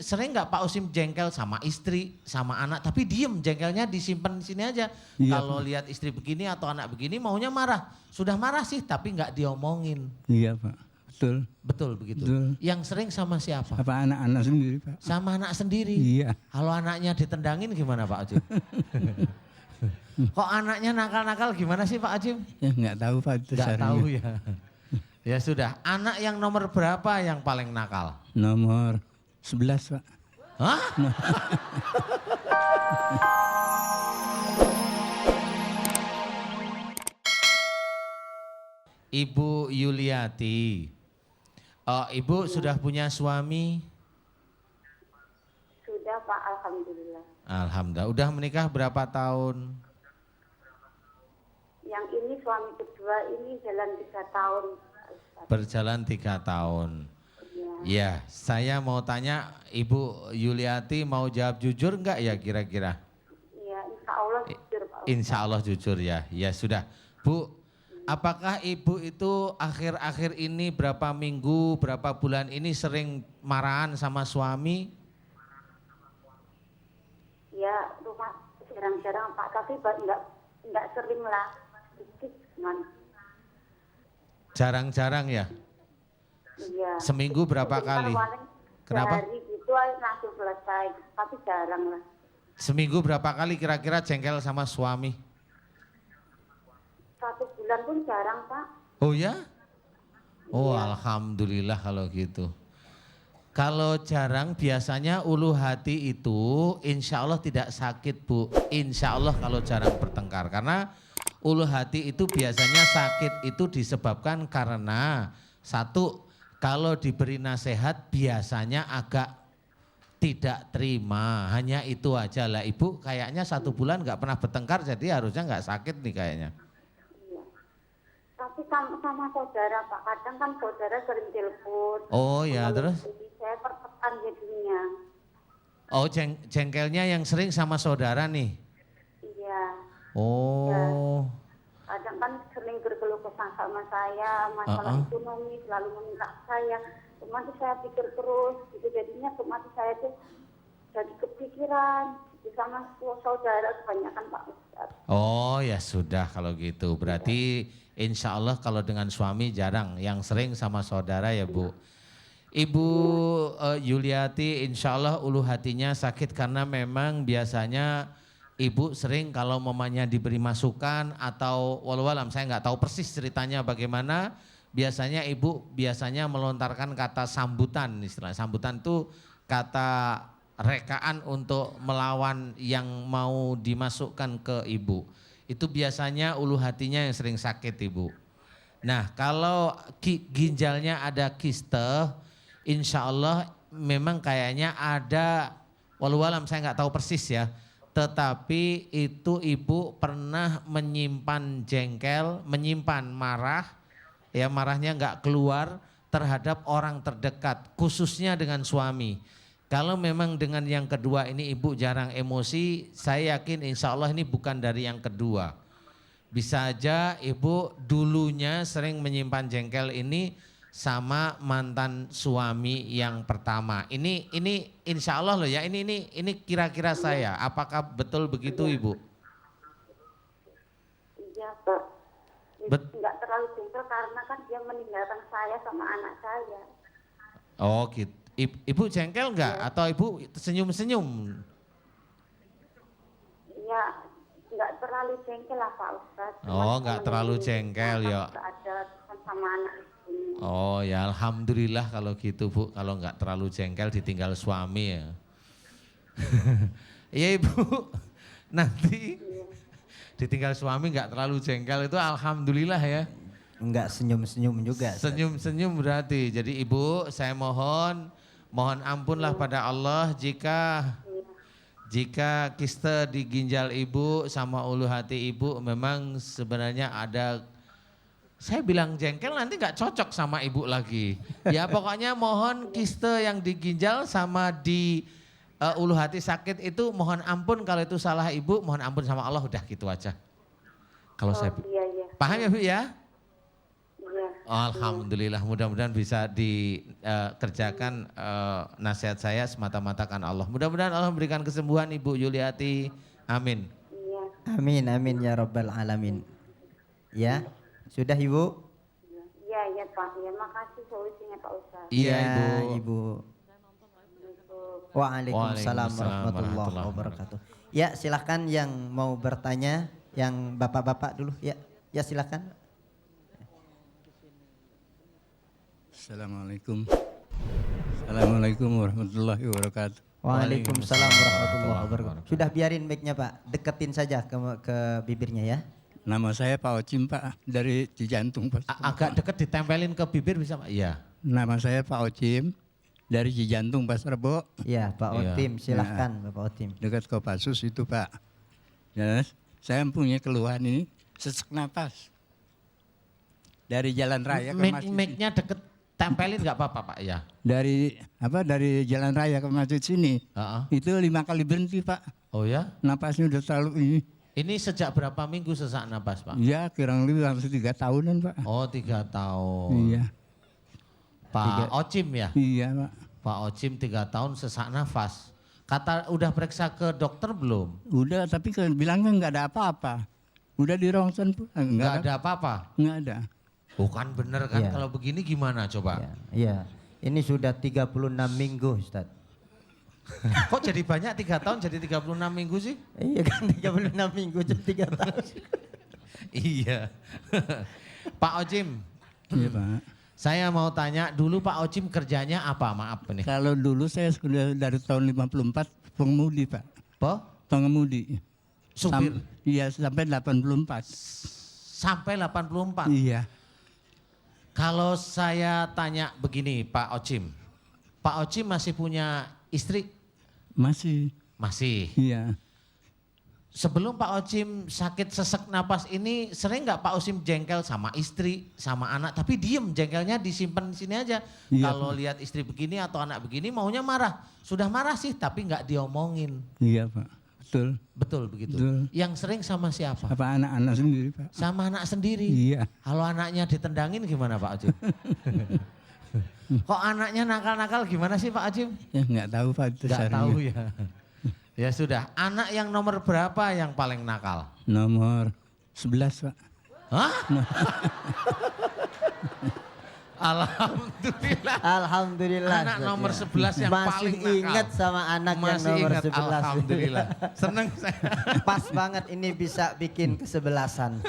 sering nggak Pak Usim jengkel sama istri, sama anak, tapi diem jengkelnya disimpan di sini aja. Iya, Kalau lihat istri begini atau anak begini maunya marah. Sudah marah sih tapi nggak diomongin. Iya Pak, betul. Betul begitu. Betul. Yang sering sama siapa? Apa anak-anak sendiri Pak? Sama anak sendiri. Iya. Kalau anaknya ditendangin gimana Pak Ajim? Kok anaknya nakal-nakal gimana sih Pak Ajim? Ya nggak tahu Pak itu Nggak sarannya. tahu ya. Ya sudah, anak yang nomor berapa yang paling nakal? Nomor 11 Pak. Hah? Ibu Yuliati, Ibu sudah punya suami? Sudah Pak, alhamdulillah. Alhamdulillah. Udah menikah berapa tahun? Yang ini suami kedua ini jalan 3 tahun. Ustaz. Berjalan 3 tahun. Ya, saya mau tanya Ibu Yuliati mau jawab jujur enggak ya kira-kira? Iya, insya Allah jujur Pak. Insya Allah jujur ya. Ya sudah. Bu, apakah Ibu itu akhir-akhir ini berapa minggu, berapa bulan ini sering marahan sama suami? Ya, rumah jarang-jarang Pak, tapi enggak sering lah. Sedikit cuman. Jarang-jarang ya? Iya. Seminggu berapa Sebentar kali? paling Kenapa? sehari gitu langsung selesai, tapi jarang lah. Seminggu berapa kali kira-kira jengkel sama suami? 1 bulan pun jarang Pak. Oh ya? Oh Iya. alhamdulillah kalau gitu. Kalau jarang biasanya ulu hati itu insya Allah tidak sakit Bu. Insya Allah kalau jarang bertengkar. Karena ulu hati itu biasanya sakit itu disebabkan karena satu, kalau diberi nasihat biasanya agak tidak terima. Hanya itu aja lah Ibu, kayaknya 1 bulan nggak pernah bertengkar jadi harusnya nggak sakit nih kayaknya. Iya. Tapi sama saudara Pak, kadang kan saudara sering telepon. Oh ya terus? Jadi saya tertekan jadinya. Oh jengkelnya yang sering sama saudara nih? Iya. Oh. Kadang kan sering berkeluh kesah sama saya, masalah ekonomi selalu meminta saya. Otomatis saya pikir terus, gitu jadinya otomatis saya tuh jadi kepikiran gitu sama saudara kebanyakan Pak Ustadz. Oh ya sudah kalau gitu. Berarti insya Allah kalau dengan suami jarang, yang sering sama saudara ya Bu. Ibu Yuliati insya Allah ulu hatinya sakit karena memang biasanya Ibu sering kalau mamanya diberi masukan atau walau alam saya nggak tahu persis ceritanya bagaimana. Biasanya Ibu biasanya melontarkan kata sambutan, istilah sambutan itu kata rekaan untuk melawan yang mau dimasukkan ke Ibu. Itu biasanya ulu hatinya yang sering sakit Ibu. Nah kalau ginjalnya ada kiste, insya Allah memang kayaknya ada, walau alam saya nggak tahu persis ya. Tetapi itu Ibu pernah menyimpan jengkel, menyimpan marah, ya marahnya nggak keluar terhadap orang terdekat, khususnya dengan suami. Kalau memang dengan yang kedua ini Ibu jarang emosi, saya yakin insya Allah ini bukan dari yang kedua. Bisa aja Ibu dulunya sering menyimpan jengkel ini sama mantan suami yang pertama. Ini insya Allah loh ya, ini kira-kira saya. Apakah betul begitu Ibu? Iya Pak. Enggak terlalu jengkel karena kan dia meninggalkan saya sama anak saya. Oh gitu. Ibu jengkel enggak atau Ibu senyum-senyum? Iya, enggak terlalu jengkel lah Pak Ustadz. Oh enggak terlalu jengkel ya. Ada sama anak ini. Oh ya alhamdulillah kalau gitu Bu, kalau enggak terlalu jengkel ditinggal suami ya. Iya Ibu, nanti ditinggal suami enggak terlalu jengkel itu alhamdulillah ya. Enggak senyum-senyum juga. Senyum-senyum berarti. Jadi Ibu saya mohon ampunlah pada Allah jika kiste di ginjal Ibu sama ulu hati Ibu memang sebenarnya ada. Saya bilang jengkel nanti nggak cocok sama Ibu lagi. Ya pokoknya mohon kiste yang di ginjal sama di ulu hati sakit itu mohon ampun kalau itu salah Ibu, mohon ampun sama Allah udah gitu aja. Kalau saya Iya. paham ya Bu ya? Iya. Alhamdulillah, mudah-mudahan bisa dikerjakan nasihat saya semata-mata karena Allah. Mudah-mudahan Allah memberikan kesembuhan Ibu Yuliati. Amin. Iya. Amin, amin ya Rabbal Alamin. Ya, sudah Ibu? Iya, iya Pak. Ya, makasih solusinya Pak Ustaz. Iya Ya, Ibu. Ibu. Untuk Waalaikumsalam Waalaikumsalam warahmatullahi warahmatullahi wabarakatuh. Ya, silakan yang mau bertanya, yang bapak-bapak dulu. Ya, ya silakan. Assalamualaikum. Assalamualaikum warahmatullahi wabarakatuh. Waalaikumsalam warahmatullahi wabarakatuh. Sudah biarin mic-nya Pak, deketin saja ke bibirnya ya. Nama saya Pak Ocim Pak, dari Cijantung Pak. Agak deket ditempelin ke bibir bisa Pak? Iya. Nama saya Pak Ocim, dari Cijantung Pasar Rebo, Iya, Pak Iya. Otim, silahkan Bapak Otim. dekat Kopassus itu Pak. Ya, saya punya keluhan ini, sesak napas. Dari jalan raya ke masjid. Mic-nya deket, tempelin nggak apa-apa Pak? Ya. Dari jalan raya ke masjid sini, Heeh. itu 5 kali berhenti Pak. Oh ya? Napasnya udah terlalu ini. Ini sejak berapa minggu sesak napas Pak? Ya kurang lebih hampir 3 tahunan Pak. Oh 3 tahun. Iya, Pak Ocim ya? iya Pak. Pak Ocim 3 tahun sesak nafas. Kata udah periksa ke dokter belum? Udah, tapi kan bilangnya nggak ada apa-apa. Udah di rongsen pun Nggak ada apa-apa. Nggak ada. Bukan bener kan Iya. kalau begini gimana coba? Ya, iya. Ini sudah 36 minggu Ustaz. Kok jadi banyak 3 tahun jadi 36 minggu sih? Iya kan 36 minggu jadi 3 tahun. Iya. Pak Ocim, Iya Pak. saya mau tanya dulu Pak Ocim kerjanya apa? Maaf nih. Kalau dulu saya sudah dari tahun 54 pengemudi Pak. Po? Pengemudi. Supir Iya sampai 84. sampai 84. Iya. Kalau saya tanya begini Pak Ocim. Pak Ocim masih punya istri? Masih. Masih. Iya. Sebelum Pak Ocim sakit sesek napas ini sering nggak Pak Ocim jengkel sama istri, sama anak, tapi diem jengkelnya disimpan di sini aja. Iya, Kalau lihat istri begini atau anak begini maunya marah. Sudah marah sih tapi nggak diomongin. Iya Pak. Betul. Betul begitu. Betul. Yang sering sama siapa? Apa anak-anak sendiri Pak? Sama anak sendiri. Iya. Kalau anaknya ditendangin gimana Pak Ocim? Kok anaknya nakal-nakal gimana sih Pak Ocim? Ya nggak tahu Pak. Itu Nggak sehari. tahu ya. Ya sudah, anak yang nomor berapa yang paling nakal? Nomor 11 Pak. Hah? Alhamdulillah. Alhamdulillah. Anak Ustaz, nomor ya. 11 yang Masih paling nakal. ingat sama anak yang Masih nomor ingat, 11. alhamdulillah. Seneng saya. Pas banget ini bisa bikin kesebelasan.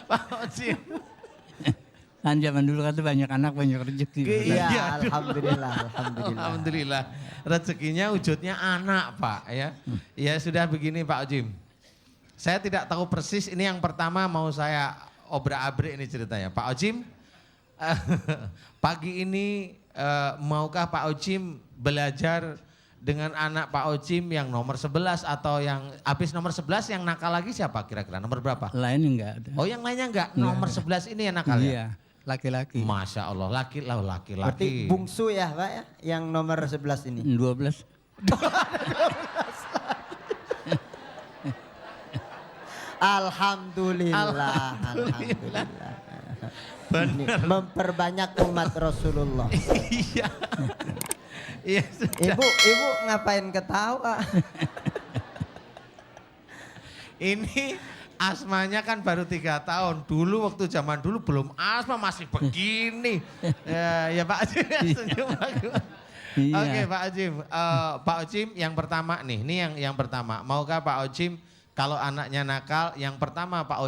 Pak Ocim. Kan zaman dulu kan tuh banyak anak banyak rezeki. Iya. Iya, alhamdulillah, alhamdulillah. Alhamdulillah. Rezekinya wujudnya anak Pak ya. Ya sudah begini Pak Ocim. Saya tidak tahu persis ini yang pertama mau saya obrak-abrik ini ceritanya. Pak Ocim, pagi ini maukah Pak Ocim belajar dengan anak Pak Ocim yang nomor 11 atau yang habis nomor 11 yang nakal lagi siapa kira-kira? Nomor berapa? Lain enggak ada. Oh yang lainnya enggak? Nomor 11 ini yang nakal ya? Iya, laki-laki. Masya Allah, Berarti laki-laki. bungsu ya Pak ya, yang nomor 11 ini. 12. Alhamdulillah, alhamdulillah. Benar. Memperbanyak umat Rasulullah. Iya. Iya sudah. Ibu ngapain ketawa? Ini asmanya kan baru 3 tahun. Dulu waktu zaman dulu belum asma masih begini. Ya Pak Ocim ya, senyum aku. Iya. Oke Pak Ocim. Pak Ocim yang pertama nih, ini yang pertama. Maukah Pak Ocim kalau anaknya nakal, yang pertama Pak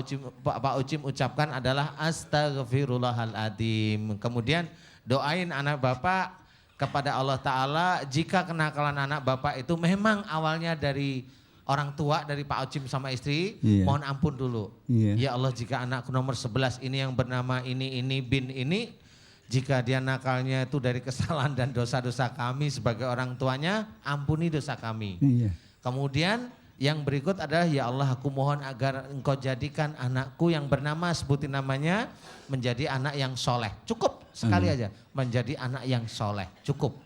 Ocim ucapkan adalah Astaghfirullahaladzim. Kemudian doain anak Bapak kepada Allah Ta'ala jika kenakalan anak Bapak itu memang awalnya dari orang tua, dari Pak Ocim sama istri, Iya. mohon ampun dulu. Iya. Ya Allah jika anakku nomor 11 ini yang bernama ini bin ini, jika dia nakalnya itu dari kesalahan dan dosa-dosa kami sebagai orang tuanya, ampuni dosa kami. Iya. Kemudian yang berikut adalah ya Allah aku mohon agar engkau jadikan anakku yang bernama, sebutin namanya, menjadi anak yang soleh. Cukup sekali aja, menjadi anak yang soleh. Cukup.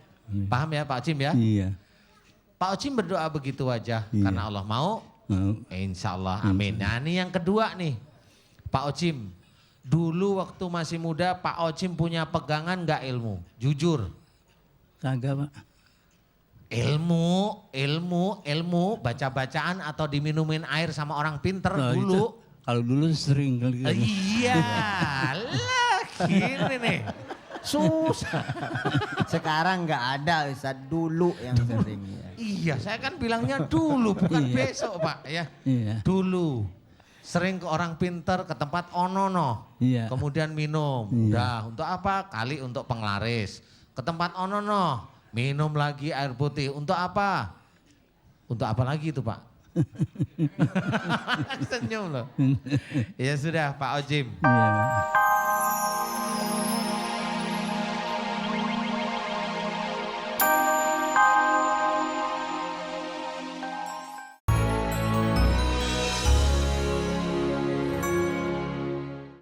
Paham ya Pak Ocim ya? Iya. Pak Ocim berdoa begitu aja Iya. karena Allah mau. Mau. Insya Allah amin. Nah ini yang kedua nih Pak Ocim. Dulu waktu masih muda Pak Ocim punya pegangan nggak ilmu? Jujur. Kagak Pak. Ilmu, baca-bacaan atau diminumin air sama orang pinter Nah, dulu. kalau dulu sering kali. Iya, lah gini nih. Susah. Sekarang nggak ada Ustaz, dulu yang sering. Ya. Iya, saya kan bilangnya dulu bukan Iya. besok Pak ya. Iya. Dulu. Sering ke orang pinter ke tempat onono. Iya. Kemudian minum. Iya. Udah, untuk apa? Kali untuk penglaris. Ke tempat onono. Minum lagi air putih. Untuk apa? Untuk apa lagi itu Pak? Senyum loh. Ya sudah Pak Ocim. Iya.